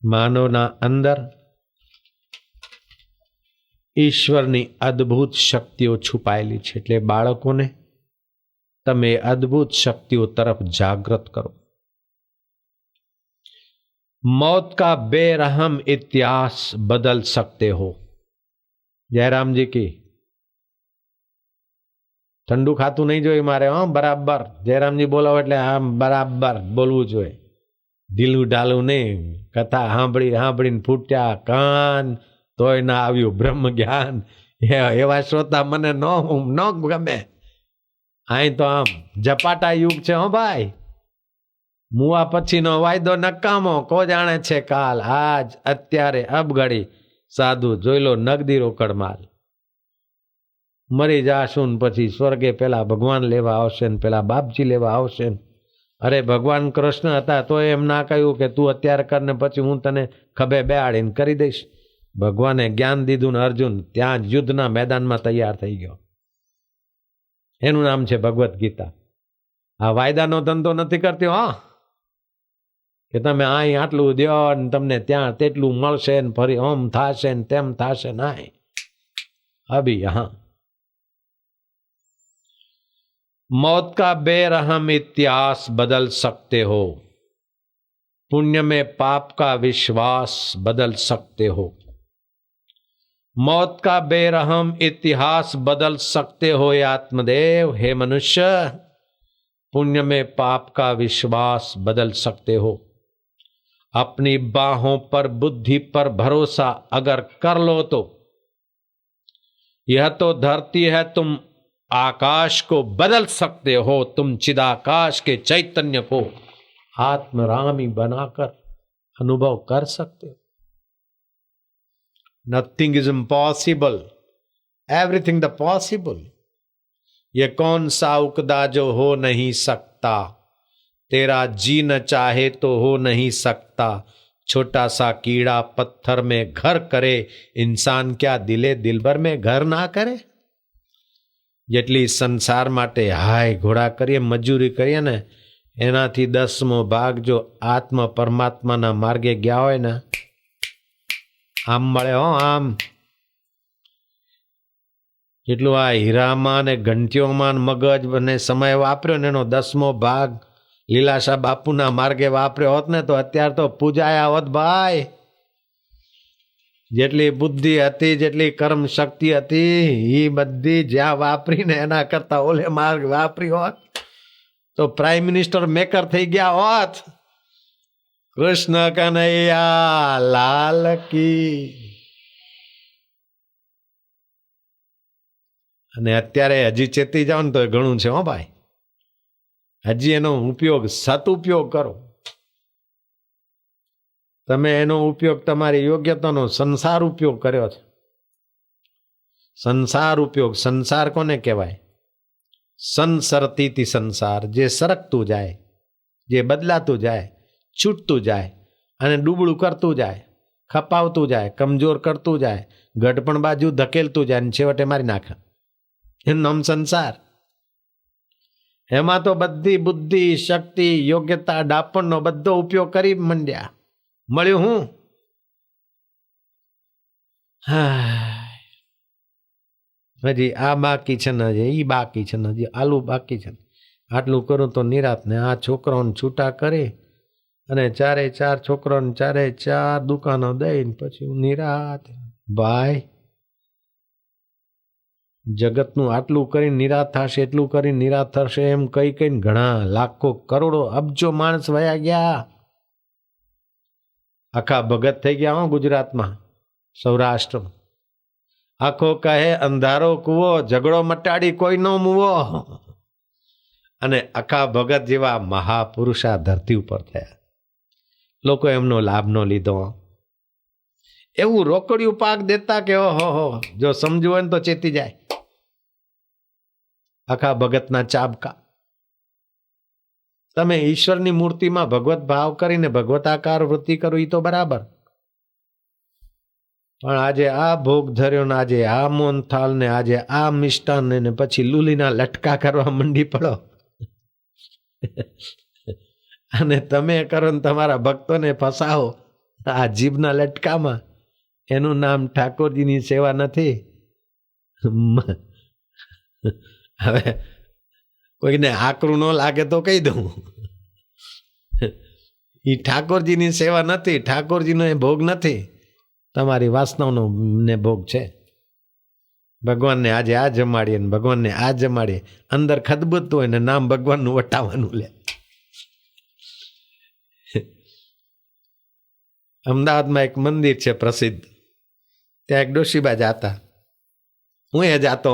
માનવના અંદર ઈશ્વરની અદ્ભુત શક્તિઓ છુપાયેલી છે, એટલે બાળકોને તમે અદ્ભુત શક્તિઓ તરફ જાગૃત કરો। मौत का बेरहम इतिहास बदल सकते हो। जयराम जी की ठंडू खातू नहीं जोई मारे हाँ बराबर जयराम जी बोलो एटले आम बराबर बोलवू जोईए, ढीलू ढालू नहीं। कथा सांभળી सांभળીને फूट्या कान तोय ना आव्યું ब्रह्म ज्ञान। एवा श्रोता मने न गमे। અહીં તો આમ ઝપાટા યુગ છે હો ભાઈ। મુવા પછીનો વાયદો નકામો, કો જાણે છે કાલ। આજ અત્યારે અબઘડી સાધુ જોઈ લો નગદી રોકડ માલ। મરી જાશું પછી સ્વર્ગે પેલા ભગવાન લેવા આવશે ને પેલા બાપજી લેવા આવશે। અરે ભગવાન કૃષ્ણ હતા તો એમ ના કહ્યું કે તું અત્યારે કર ને પછી હું તને ખભે બેહાડીને કરી દઈશ। ભગવાને જ્ઞાન દીધું ને અર્જુન ત્યાં યુદ્ધના મેદાનમાં તૈયાર થઈ ગયો। એનું નામ છે ભગવદ્ ગીતા। આ વાયદાનો ધંધો નથી કરતી હા કે તમે અહીં આટલું દો ને તમને ત્યાં તેટલું મળશે ને ફરી ઓમ થશે ને તેમ થશે નહીં। અભી યહાં मौत का बेरहम इतिहास बदल सकते हो। पुण्य में पाप का विश्वास बदल सकते हो। मौत का बेरहम इतिहास बदल सकते हो ये आत्मदेव। हे मनुष्य पुण्य में पाप का विश्वास बदल सकते हो। अपनी बाहों पर बुद्धि पर भरोसा अगर कर लो तो यह तो धरती है, तुम आकाश को बदल सकते हो। तुम चिदाकाश के चैतन्य को आत्मरामी बनाकर अनुभव कर सकते हो। Nothing is impossible, everything the possible. ये कौन सा उकदा जो हो नहीं सकता, तेरा जी न चाहे तो हो नहीं सकता। छोटा सा कीड़ा पत्थर में घर करे, इंसान क्या दिले दिलबर में घर ना करे। જેટલી સંસાર માટે હાય ઘોડા કરીએ મજૂરી કરીએ ને એનાથી 10મો ભાગ જો આત્મ પરમાત્માના માર્ગે ગયા હોય ને આમ મળે હો આમ। જેટલું આ હીરામાં ને ઘંટીઓમાં મગજ અને સમય વાપર્યો ને એનો 10મો ભાગ લીલાશા બાપુના માર્ગે વાપર્યો હોત ને તો અત્યારે તો પૂજાયા હોત ભાઈ। જેટલી બુદ્ધિ હતી જેટલી કર્મ શક્તિ હતી એ બધી જ્યાં વાપરીને એના કરતા ઓલે માર્ગ વાપરી હોત તો પ્રાઇમ મિનિસ્ટર મેકર થઈ ગયા હોત। કૃષ્ણ કનૈયા લાલ કી। અને અત્યારે હજી ચેતી જાવ ને તો ઘણું છે હો ભાઈ। હજી એનો ઉપયોગ સદુપયોગ કરો। તમે એનો ઉપયોગ તમારી યોગ્યતાનો સંસાર ઉપયોગ કર્યો છે। સંસાર ઉપયોગ, સંસાર કોને કહેવાય? સંસરતીથી સંસાર, જે સરકતું જાય, જે બદલાતું જાય, છૂટતું જાય અને ડૂબળું કરતું જાય, ખપાવતું જાય, કમજોર કરતું જાય, ગઢપણ બાજુ ધકેલતું જાય અને છેવટે મારી નાખે, એનું નામ સંસાર। એમાં તો બધી બુદ્ધિ શક્તિ યોગ્યતા ડાપણનો બધો ઉપયોગ કરી મંડ્યા। મળ્યું હું હજી આ બાકી છે ને હજી ઈ બાકી છે ને હજી આલુ બાકી છે, આટલું કરું તો નિરાત ને આ છોકરાઓને છૂટા કરી અને 4 છોકરાઓને 4 દુકાનો દઈને પછી હું નિરાત। ભાઈ જગતનું આટલું કરીને નિરાત થશે એટલું કરીને નિરાત થશે એમ કઈ કઈને ઘણા લાખો કરોડો અબજો માણસ વયા ગયા। આખા ભગત થઈ ગયા હો ગુજરાતમાં, સૌરાષ્ટ્રમાં। આખો કહે અંધારો કૂવો, ઝઘડો મટાડી કોઈ નો મૂવો। અને આખા ભગત જેવા મહાપુરુષ આ ધરતી ઉપર થયા। લોકો એમનો લાભ નો લીધો। એવું રોકડિયું પાક દેતા કે ઓહો જો સમજવું હોય ને તો ચેતી જાય। આખા ભગતના ચાબકા। તમે ઈશ્વરની મૂર્તિમાં ભગવત ભાવ કરીને ભગવતાકાર વૃત્તિ કરો એ તો બરાબર, પણ આજે આ ભોગ ધર્યો ને આજે આ મોનથાલ ને આજે આ મિષ્ટાન ને પછી લુલીના લટકા કરવા મંડી પડો અને તમે કરો ને તમારા ભક્તોને ફસાવો આ જીભના લટકામાં એનું નામ ઠાકોરજીની સેવા નથી. હવે કોઈને આકરું ન લાગે તો કહી દઉં, એ ઠાકોરજીની સેવા નથી, ઠાકોરજીનો એ ભોગ નથી, તમારી વાસનાઓનો ને ભોગ છે. ભગવાનને આજે આ જમાડીએ ને ભગવાનને આ જમાડીએ, અંદર ખદબદતું હોય ને નામ ભગવાનનું વટાવવાનું લે. અમદાવાદમાં એક મંદિર છે પ્રસિદ્ધ, ત્યાં એક ડોશીબા જાતા, હું એ જાતો,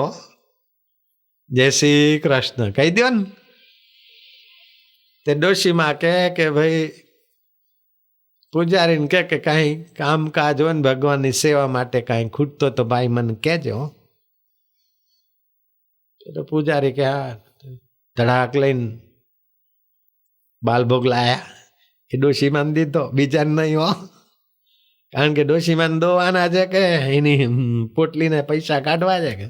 જય શ્રી કૃષ્ણ કહી દો ને. તે ડોશીમાં કે ભાઈ પૂજારીને કે કાંઈ કામકાજ હોય ને ભગવાનની સેવા માટે કાંઈ ખૂટતો તો ભાઈ મને કહેજો. તો પૂજારી કે હા, ધડાક લઈને બાલભોગ લાયા. એ ડોશીમાન દીધો, બીજાને નહીં હો, કારણ કે ડોશીમાન દોવાના છે કે એની પોટલીને પૈસા કાઢવા છે કે.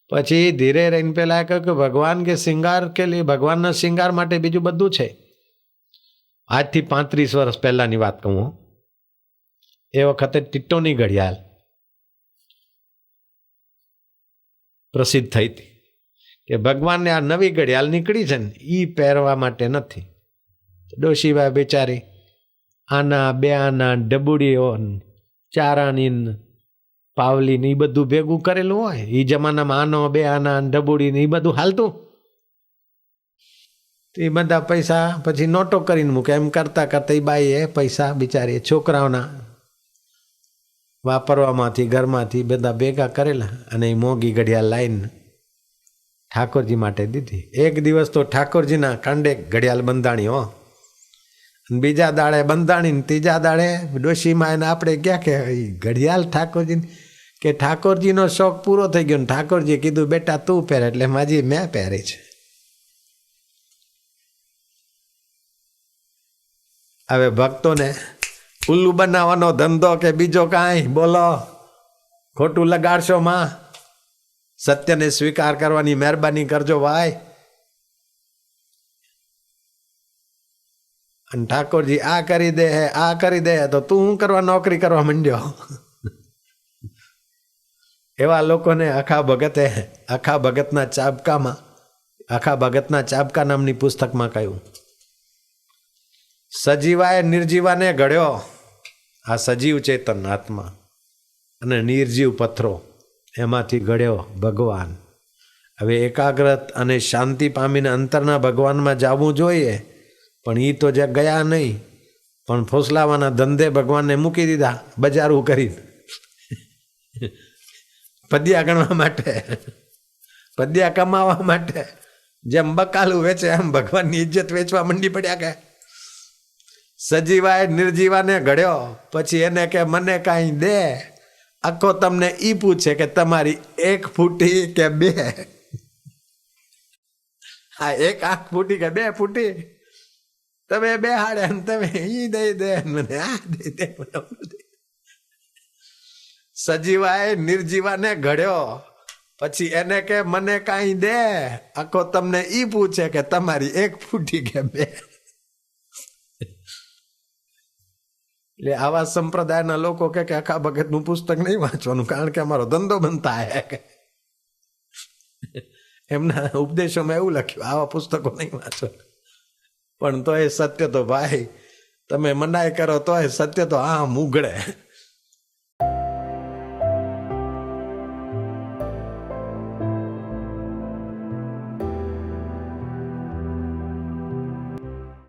પછી ધીરે રહીને પેલા કહ્યું કે ભગવાન કે શ્રૃંગાર કે લીએ, ભગવાનના શ્રૃંગાર માટે બીજું બધું છે. આજથી 35 વર્ષ પહેલાની વાત કહું, એ વખતે ટીટોની ઘડિયાળ પ્રસિદ્ધ થઈ હતી કે ભગવાનને આ નવી ઘડિયાળ નીકળી છે ને એ પહેરવા માટે નથી. ડોશીભાઈ બેચારી આના બે આના ડબુડીઓ, 4 આની, પાવલી ને એ બધું ભેગું કરેલું હોય. એ જમાનામાં આનો, 2 આના, ડબુડી ને એ બધું હાલતું. એ બધા પૈસા પછી નોટો કરીને મૂકે. એમ કરતા કરતા એ બાઈએ પૈસા બિચારી છોકરાઓના વાપરવામાંથી, ઘરમાંથી બધા ભેગા કરેલા અને એ મોંઘી ઘડિયાળ લાવીને ઠાકોરજી માટે દીધી. એક દિવસ તો ઠાકોરજીના કાંડે ઘડિયાળ બંધાણી હો, બીજા દાડે બંધાણી, ત્રીજા દાડે ડોશીમાં એને આપણે ક્યાં કે ઘડિયાળ ઠાકોરજીની, કે ઠાકોરજીનો શોખ પૂરો થઈ ગયો ને ઠાકોરજીએ કીધું બેટા તું પહેરે, એટલે માજી મેં પહેરી છે. હવે ભક્તોને ઉલ્લુ બનાવવાનો ધંધો કે બીજો કાંઈ બોલો, ખોટું લગાડશો માં, સત્યને સ્વીકાર કરવાની મહેરબાની કરજો ભાઈ. અને ઠાકોરજી આ કરી દે હે, આ કરી દે તો તું શું કરવા નોકરી કરવા માંડ્યો. એવા લોકોને આખા ભગતના ચાબકામાં, આખા ભગતના ચાબકા નામની પુસ્તકમાં કહ્યું, સજીવાએ નિર્જીવાને ઘડ્યો. આ સજીવ ચેતન આત્મા અને નિર્જીવ પથ્થરો, એમાંથી ઘડ્યો ભગવાન. હવે એકાગ્રત અને શાંતિ પામીને અંતરના ભગવાનમાં જવું જોઈએ, પણ એ તો જે ગયા નહીં, પણ ફોસલાવાના ધંધે ભગવાનને મૂકી દીધા, બજારું કરીને પદ્યા ગણવા માટે, પદ્યા કમાવા માટે. જેમ બકાલું વેચે એમ ભગવાનની ઇજ્જત વેચવા મંડી પડ્યા. કે સજીવાએ નિર્જીવાને ઘડ્યો, પછી એને કે મને કાંઈ દે. આખો તમને ઈ પૂછે કે તમારી 1 ફૂટી કે 2, હા 1 આંખ ફૂટી કે 2 ફૂટી, તમે 2 હાડે તમે ઈ દઈ દે મને, આ દઈ દે મને. સજીવાએ નિર્જીવાને ઘડ્યો, પછી એને કે મને કાંઈ દે. આખો તમને ઈ પૂછે કે તમારી 1 ફૂટી કે 2. એટલે આવા સંપ્રદાયના લોકો કે આખા ભગતનું પુસ્તક નહીં વાંચવાનું, કારણ કે અમારો ધંધો બનતા હે. એમના ઉપદેશોમાં એવું લખ્યું, આવા પુસ્તકો નહીં વાંચવાનું. પણ તો એ સત્ય તો ભાઈ, તમે મનાઈ કરો તો એ સત્ય તો આમ ઉઘડે.